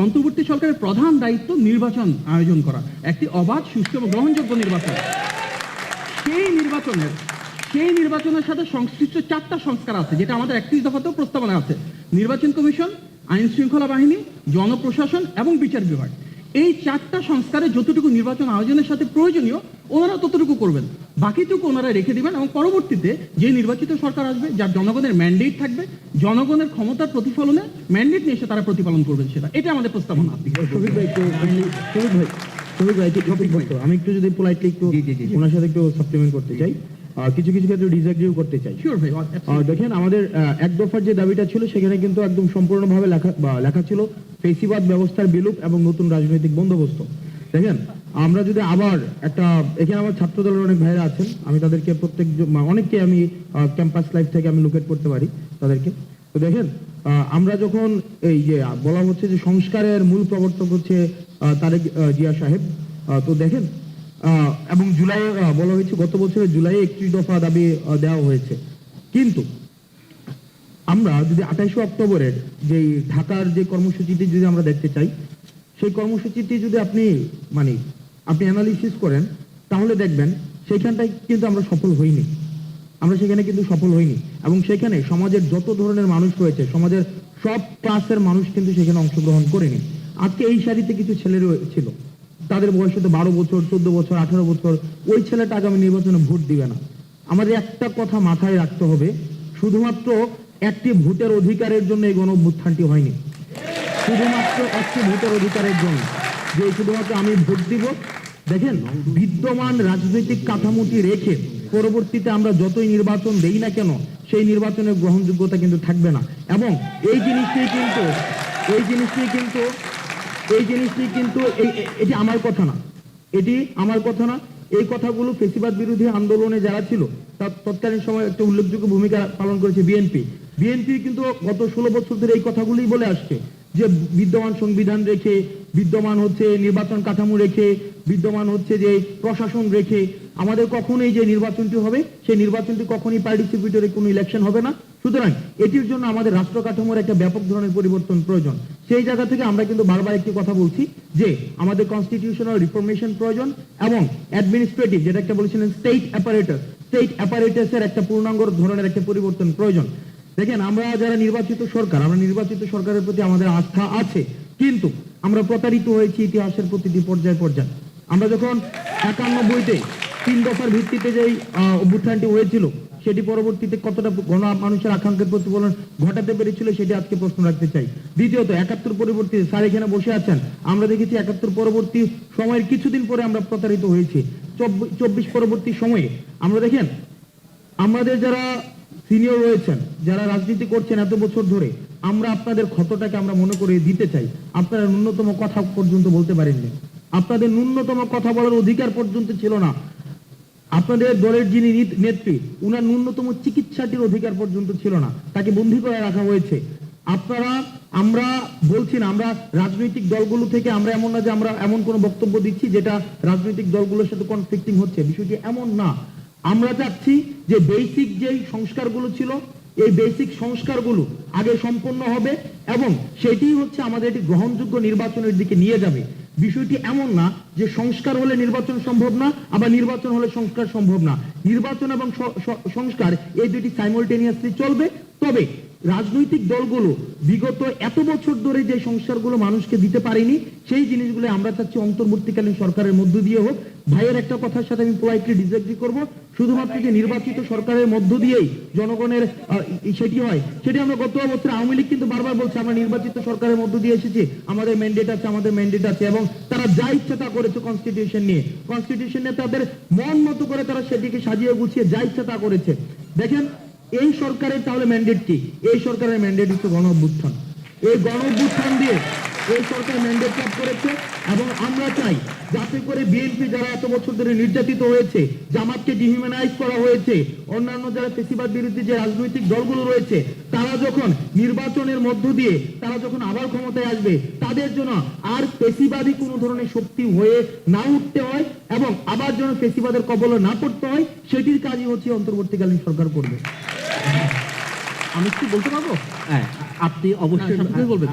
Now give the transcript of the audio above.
অন্তর্বর্তী সরকারের প্রধান দায়িত্ব নির্বাচন আয়োজন করা, একটি অবাধ, সুষ্ঠু এবং গ্রহণযোগ্য নির্বাচন। সেই নির্বাচনের সাথে সংশ্লিষ্ট 4টা সংস্কার আছে, যেটা আমাদের 31 দফাতেও প্রস্তাবনা আছে: নির্বাচন কমিশন, আইন শৃঙ্খলা বাহিনী, জনপ্রশাসন এবং বিচার বিভাগ। এই 4টা সংস্কারে যতটুকু নির্বাচন আয়োজনের সাথে প্রয়োজনীয় ওনারা ততটুকু করবেন, বাকিটুকু ওনারা রেখে দিবেন এবং পরবর্তীতে যে নির্বাচিত সরকার আসবে, যার জনগণের ম্যান্ডেট থাকবে, জনগণের ক্ষমতার প্রতিফলনে ম্যান্ডেট নিয়ে এসে তারা প্রতিপালন করবেন, সেটা এটা আমাদের প্রস্তাবনা। আমি একটু যদি পোলাইটলি একটু ওনার সাথে একটু সাপ্লিমেন্ট করতে চাই, কিছু কিছু ক্ষেত্রে ডিসএগ্রিও করতে চাই। দেখেন, আমাদের এক দফার যে দাবিটা ছিল সেখানে কিন্তু একদম সম্পূর্ণভাবে লেখা ছিল ফেসিবাদ ব্যবস্থার বিলুপ এবং নতুন রাজনৈতিক বন্দোবস্ত। দেখেন, আমরা যদি আবার একটা, এখানে আমার ছাত্র দলের অনেক ভাইরা আছেন, আমি তাদেরকে অনেককে আমি ক্যাম্পাস লাইফ থেকে আমি লোকেট করতে পারি তাদেরকে। তো দেখেন, আমরা যখন এই যে বলা হচ্ছে যে সংস্কারের মূল প্রবর্তক হচ্ছে তারেক জিয়া সাহেব, তো দেখেন, এবং জুলাই বলা হয়েছে, গত বছরের জুলাই 31 দফা দাবি দেওয়া হয়েছে। কিন্তু আমরা যদি 28 অক্টোবরের যে ঢাকার যে কর্মসূচিটি যদি আমরা দেখতে চাই, সেই কর্মসূচিটি যদি আপনি অ্যানালিসিস করেন, তাহলে দেখবেন সেইখানটায় কিন্তু আমরা সফল হইনি। এবং সেখানে সমাজের যত ধরনের মানুষ রয়েছে, সমাজের সব ক্লাসের মানুষ কিন্তু সেখানে অংশগ্রহণ করেনি। আজকে এই সারিতে কিছু ছেলে ছিল, তাদের বয়স হতে 12 বছর, 14 বছর, 18 বছর, ওই ছেলেটা আগামী নির্বাচনে ভোট দিবে না। আমাদের একটা কথা মাথায় রাখতে হবে, শুধুমাত্র একটি ভোটের অধিকারের জন্য এই গণঅভ্যুত্থানটি হয়নি। শুধুমাত্র একটি ভোটের অধিকারের জন্য, যে শুধুমাত্র আমি ভোট দিব। দেখেন, বিদ্যমান রাজনৈতিক কাঠামোটি রেখে পরবর্তীতে আমরা যতই নির্বাচন দেই না কেন, সেই নির্বাচনের গ্রহণযোগ্যতা কিন্তু থাকবে না। এবং এই জিনিসটি কিন্তু এটি আমার কথা না, এই কথাগুলো ফেসিবাদ বিরোধী আন্দোলনে যারা ছিল তার তৎকালীন সময় একটা উল্লেখযোগ্য ভূমিকা পালন করেছে বিএনপি কিন্তু গত 16 বছর ধরে এই কথাগুলোই বলে আসছে, যে বিদ্যমান সংবিধান রেখে, বিদ্যমান হচ্ছে নির্বাচন কাঠামো রেখে, বিদ্যমান হচ্ছে যে প্রশাসন রেখে আমাদের কখনোই যে নির্বাচনটি হবে, সেই নির্বাচনটি কখনোই পার্টিসিপেটরি কোনো ইলেকশন হবে না। সুতরাং এটির জন্য আমাদের রাষ্ট্র কাঠামোর একটা ব্যাপক ধরনের পরিবর্তন প্রয়োজন। সেই জায়গা থেকে আমরা কিন্তু বারবার একটি কথা বলছি যে আমাদের কনস্টিটিউশনাল রিফরমেশন প্রয়োজন এবং অ্যাডমিনিস্ট্রেটিভ, যেটা একটা বলেছিলেন স্টেট অ্যাপারেটাসের একটা পূর্ণাঙ্গ ধরনের একটা পরিবর্তন প্রয়োজন। দেখেন, আমরা যারা নির্বাচিত সরকারের প্রতি আমাদের আস্থা আছে, কিন্তু আমরা প্রতারিত হয়েছি ইতিহাসের প্রতিটি পর্যায়ে। আমরা যখন 91-তে 3 দফার ভিত্তিতে যেই অভ্যুত্থানটি হয়েছিল, সেটি পরবর্তীতে কতটা মানুষের আকাঙ্ক্ষার প্রতিফলন ঘটাতে পেরেছিল, সেটি আজকে প্রশ্ন রাখতে চাই। দ্বিতীয়ত, 71 পরবর্তী, স্যার এখানে বসে আছেন, আমরা দেখেছি 71 পরবর্তী সময়ের কিছুদিন পরে আমরা প্রতারিত হয়েছি। 24 পরবর্তী সময়ে আমরা দেখেন, আমাদের যারা সিনিয়র রয়েছেন, যারা রাজনীতি করছেন এত বছর ধরে, আমরা আপনাদের ক্ষতটাকে আমরা মনে করে দিতে চাই। আপনারা ন্যূনতম কথা পর্যন্ত বলতে পারেননি, আপনাদের ন্যূনতম কথা বলার অধিকার পর্যন্ত ছিল না। আপনাদের দলের যিনি নেত্রী, উনার ন্যূনতম চিকিৎসাটির অধিকার পর্যন্ত ছিল না, তাকে বন্দী করে রাখা হয়েছে। আমরা বলছি না, আমরা রাজনৈতিক দলগুলো থেকে আমরা এমন না যে আমরা এমন কোনো বক্তব্য দিচ্ছি যেটা রাজনৈতিক দলগুলোর সাথে কনফ্লিক্টিং হচ্ছে, বিষয়টি এমন না। আমরা চাচ্ছি যে বেসিক যেই সংস্কারগুলো ছিল, এই বেসিক সংস্কারগুলো আগে সম্পন্ন হবে এবং সেটি হচ্ছে আমাদের একটি গ্রহণযোগ্য নির্বাচনের দিকে নিয়ে যাবে। বিষয়টি এমন না যে সংস্কার হলে নির্বাচন সম্ভব না, আবার নির্বাচন হলে সংস্কার সম্ভব না। নির্বাচন এবং সংস্কার এই দুটি সাইমultaneously চলবে। তবে রাজনৈতিক দলগুলো বিগত এত বছর ধরে যে সংস্কারগুলো মানুষকে দিতে পারেনি, সেই জিনিসগুলো আমরা চাচ্ছি অন্তর্বর্তীকালীন সরকারের মধ্য দিয়ে হোক। ভাইয়ের একটা কথার সাথে আমি পোলাইটলি ডিসএগ্রি করব, শুধুমাত্র যে নির্বাচিত সরকারের মধ্য দিয়েই জনগণের সেটি হয়, সেটি আমরা গত বছর আওয়ামী লীগ কিন্তু বারবার বলছে আমরা নির্বাচিত সরকারের মধ্য দিয়ে এসেছি, আমাদের ম্যান্ডেট আছে, এবং তারা যা ইচ্ছা তা করেছে কনস্টিটিউশন নিয়ে তাদের মন মতো করে তারা সেটিকে সাজিয়ে গুছিয়ে যা ইচ্ছা তা করেছে। দেখেন, এই সরকারের তাহলে ম্যান্ডেট কি? এই সরকারের ম্যান্ডেট হচ্ছে গণঅভ্যুত্থান। এই গণঅভ্যুত্থান দিয়ে এই সরকার ম্যান্ডেট লাভ করেছে এবং আমরা চাই যাতে করে বিএনপি যারা এত বছর ধরে নির্যাতিত হয়েছে, জামাতকে ডিহিউম্যানাইজ করা হয়েছে, অন্যান্য যারা ফেসিবাদ বিরোধী যে রাজনৈতিক দলগুলো রয়েছে, তারা যখন নির্বাচনের মধ্য দিয়ে তারা যখন আবার ক্ষমতায় আসবে, তাদের জন্য আর ফেসিবাদী কোনো ধরনের শক্তি হয়ে না উঠতে হয় এবং আবার যেন ফেসিবাদের কবলে না পড়তে হয়, সেটির কাজই হচ্ছে অন্তর্বর্তীকালীন সরকার করবে। আমি কি বলতে পারবো? হ্যাঁ, আপনি অবশ্যই বলবেন,